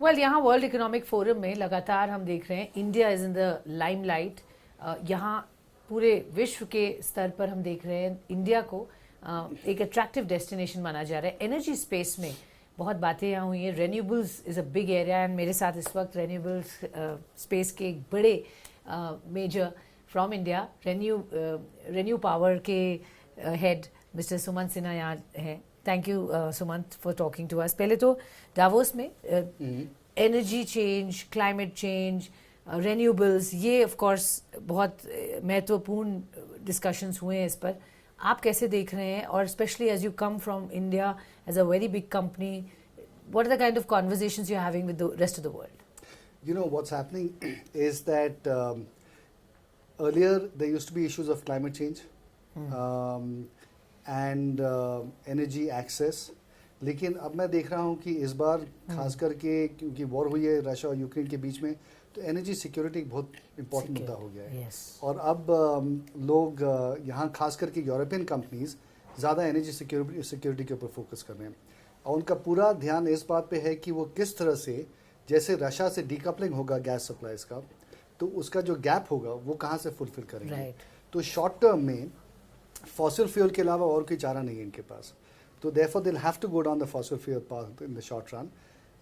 Well यहाँ world economic forum में लगातार हम देख रहे हैं India is in the limelight. यहाँ पूरे विश्व के स्तर पर हम देख रहे हैं इंडिया को एक अट्रैक्टिव डेस्टिनेशन माना जा रहा है। एनर्जी स्पेस में बहुत बातें यहाँ हुई हैं। Renewables is a big area and मेरे साथ इस वक्त रेन्यूएबल्स स्पेस के एक बड़े major from India ReNew Power के हेड मिस्टर सुमंत सिन्हा यहाँ हैं। Thank you Sumant for talking to us. पहले तो डावोस में energy change, climate change, renewables, ये ऑफ कोर्स बहुत महत्वपूर्ण डिस्कशंस हुए हैं इस पर। आप कैसे देख रहे हैं, और specially as you come from India as a very big company, what are the kind of conversations you are having with the rest of the world? You know, what's happening is that earlier there used to be issues of climate change and energy access. लेकिन अब मैं देख रहा हूँ कि इस बार खास करके क्योंकि वॉर हुई है रशिया और यूक्रेन के बीच में, तो एनर्जी सिक्योरिटी एक बहुत इंपॉर्टेंट मुद्दा हो गया है। और अब लोग यहाँ खास करके यूरोपियन कंपनीज ज़्यादा एनर्जी सिक्योरिटी के ऊपर फोकस कर रहे हैं, और उनका पूरा ध्यान इस बात पे है कि वो किस तरह से, जैसे रशिया से डीकपलिंग होगा गैस सप्लाईज का, तो उसका जो गैप होगा वो कहाँ से फुलफिल करेंगे। तो शॉर्ट टर्म में फॉसिल फ्यूल के अलावा और कोई चारा नहीं है इनके पास, तो therefore they will have to go down the fossil fuel path in the short run.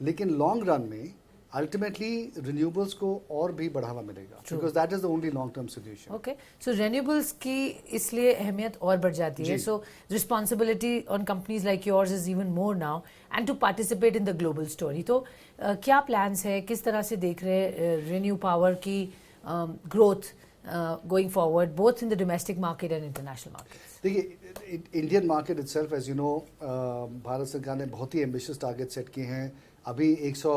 लेकिन लॉन्ग रन में अल्टीमेटली रिन्यूएबल्स को और भी बढ़ावा मिलेगा, because that is the only long term solution. Okay, so renewables की इसलिए अहमियत और बढ़ जाती है। So responsibility on companies like yours is even more now and to participate in the global story. तो क्या प्लान्स है, किस तरह से देख रहे हैं रिन्यू पावर की growth going forward, both in the domestic market and international markets? देखिए, Indian market itself, as you know, Bharat सरकार ने बहुत ही एम्बिशियस टारगेट सेट किए हैं। अभी 100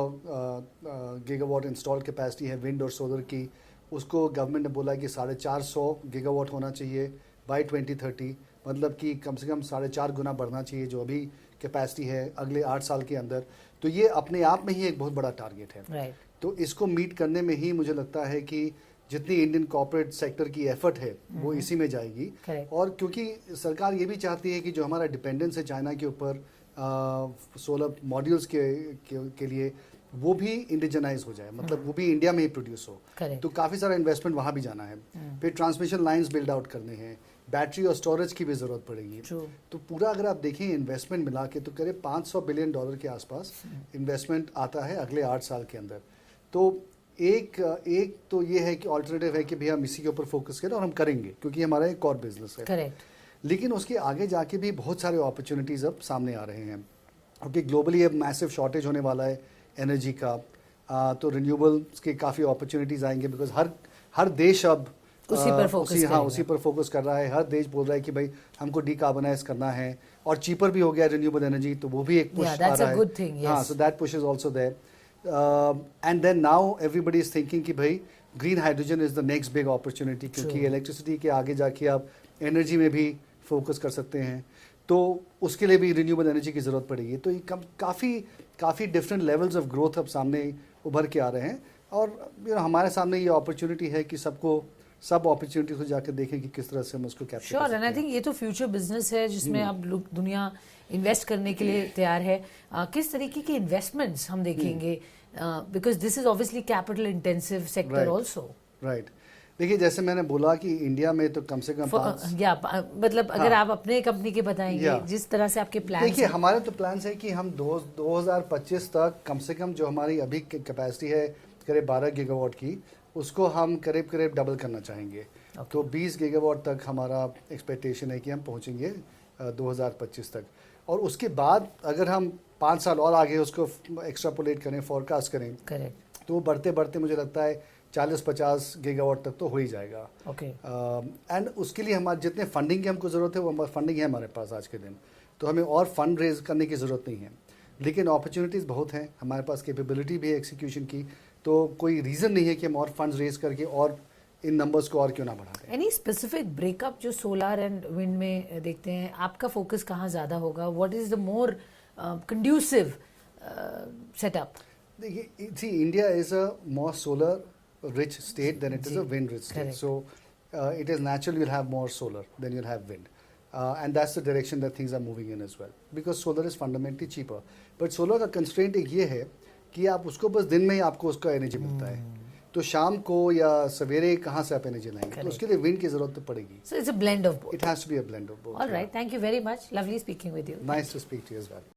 गीगावाट इंस्टॉल कैपेसिटी है विंड और सोलर की, उसको गवर्नमेंट ने बोला है कि 450 गीगावाट होना चाहिए बाय 2030, मतलब कि कम से कम 4.5 गुना बढ़ना चाहिए जो अभी कैपेसिटी है अगले 8 साल के अंदर। तो ये अपने आप में ही एक बहुत बड़ा टारगेट है। तो इसको मीट करने में ही मुझे लगता है कि जितनी इंडियन कॉर्पोरेट सेक्टर की एफर्ट है वो इसी में जाएगी। और क्योंकि सरकार ये भी चाहती है कि जो हमारा डिपेंडेंस है चाइना के ऊपर सोलर मॉड्यूल्स के लिए, वो भी इंडिजनाइज हो जाए, मतलब वो भी इंडिया में ही प्रोड्यूस हो। तो काफ़ी सारा इन्वेस्टमेंट वहाँ भी जाना है। फिर ट्रांसमिशन लाइंस बिल्ड आउट करने हैं, बैटरी और स्टोरेज की भी ज़रूरत पड़ेगी। तो पूरा अगर आप देखें इन्वेस्टमेंट मिला के, तो करीब $500 बिलियन के आसपास इन्वेस्टमेंट आता है अगले 8 साल के अंदर। तो एक तो ये है कि ऑल्टरनेटिव है कि भैया हम इसी के ऊपर फोकस करें, और हम करेंगे क्योंकि हमारा एक कोर बिजनेस है। लेकिन उसके आगे जाके भी बहुत सारे अपॉर्चुनिटीज़ अब सामने आ रहे हैं, क्योंकि ग्लोबली अब मैसिव शॉर्टेज होने वाला है एनर्जी का। तो रिन्यूएबल्स के काफ़ी अपॉर्चुनिटीज़ आएंगे, बिकॉज हर देश अब उसी पर फोकस कर रहा है। हर देश बोल रहा है कि भाई हमको डीकार्बोनाइज करना है, और चीपर भी हो गया रिन्यूएबल एनर्जी, तो वो भी एक पुश आ रहा है। हाँ, so that push is also there. And then now everybody is thinking कि भाई green hydrogen is the next big opportunity, क्योंकि इलेक्ट्रिसिटी के आगे जाके आप एनर्जी में भी फोकस कर सकते हैं, तो उसके लिए भी रिन्यूएबल एनर्जी की ज़रूरत पड़ेगी। तो ये काफ़ी डिफरेंट लेवल्स ऑफ ग्रोथ अब सामने उभर के आ रहे हैं, और हमारे सामने ये अपॉर्चुनिटी है कि सब अपॉर्चुनिटी को जाकर देखें कि किस तरह से हम उसको कैप्चर कर सकते हैं। एंड आई थिंक ये तो फ्यूचर बिजनेस है जिसमें अब दुनिया इन्वेस्ट करने के लिए तैयार है। किस तरीके के इन्वेस्टमेंट्स हम देखेंगे, because this is obviously capital intensive sector also. Right. देखिए, जैसे मैंने बोला कि इंडिया में तो कम से कम मतलब अगर आप अपने कंपनी के बताएंगे जिस तरह से आपके प्लान। देखिए, हमारे तो प्लान्स है कि हम 2025 तक कम से कम जो हमारी अभी कैपेसिटी है करीब 12 गीगावाट की, उसको हम करीब डबल करना चाहेंगे। तो 20 गीगावाट तक हमारा एक्सपेक्टेशन है कि हम पहुंचेंगे 2025 तक। और उसके बाद अगर हम 5 साल और आगे उसको एक्स्ट्रापोलेट करें, फोरकास्ट करें, तो बढ़ते बढ़ते मुझे लगता है 40-50 गीगावाट तक तो हो ही जाएगा। एंड उसके लिए हमारे जितने फंडिंग की हमको ज़रूरत है वो फंडिंग है हमारे पास आज के दिन, तो हमें और फंड रेज करने की ज़रूरत नहीं है। लेकिन अपॉर्चुनिटीज़ बहुत हैं, हमारे पास कैपेबिलिटी भी है एक्सिक्यूशन की, तो कोई रीज़न नहीं है कि हम और फंड्स रेज करके और इन नंबर्स को और क्यों ना बढ़ा दें। एनी स्पेसिफिक ब्रेकअप जो सोलर एंड विंड में देखते हैं, आपका फोकस कहाँ ज़्यादा होगा? What is the more conducive setup? देखिए, see, India is a more solar rich state than it is a wind rich state. So it is natural you'll have more solar than you'll have wind. And that's the direction that things are moving in as well. Because solar is fundamentally cheaper. But solar का constraint एक ये है कि आप उसको बस दिन में ही आपको उसका एनर्जी मिलता है, तो शाम को या सवेरे कहाँ से आप एनर्जी लाएंगे? तो उसके लिए विंड की जरूरत तो पड़ेगी. So it's a blend of both. It has to be a blend of both. All right. Thank you very much. Lovely speaking with you. Nice to speak to you as well.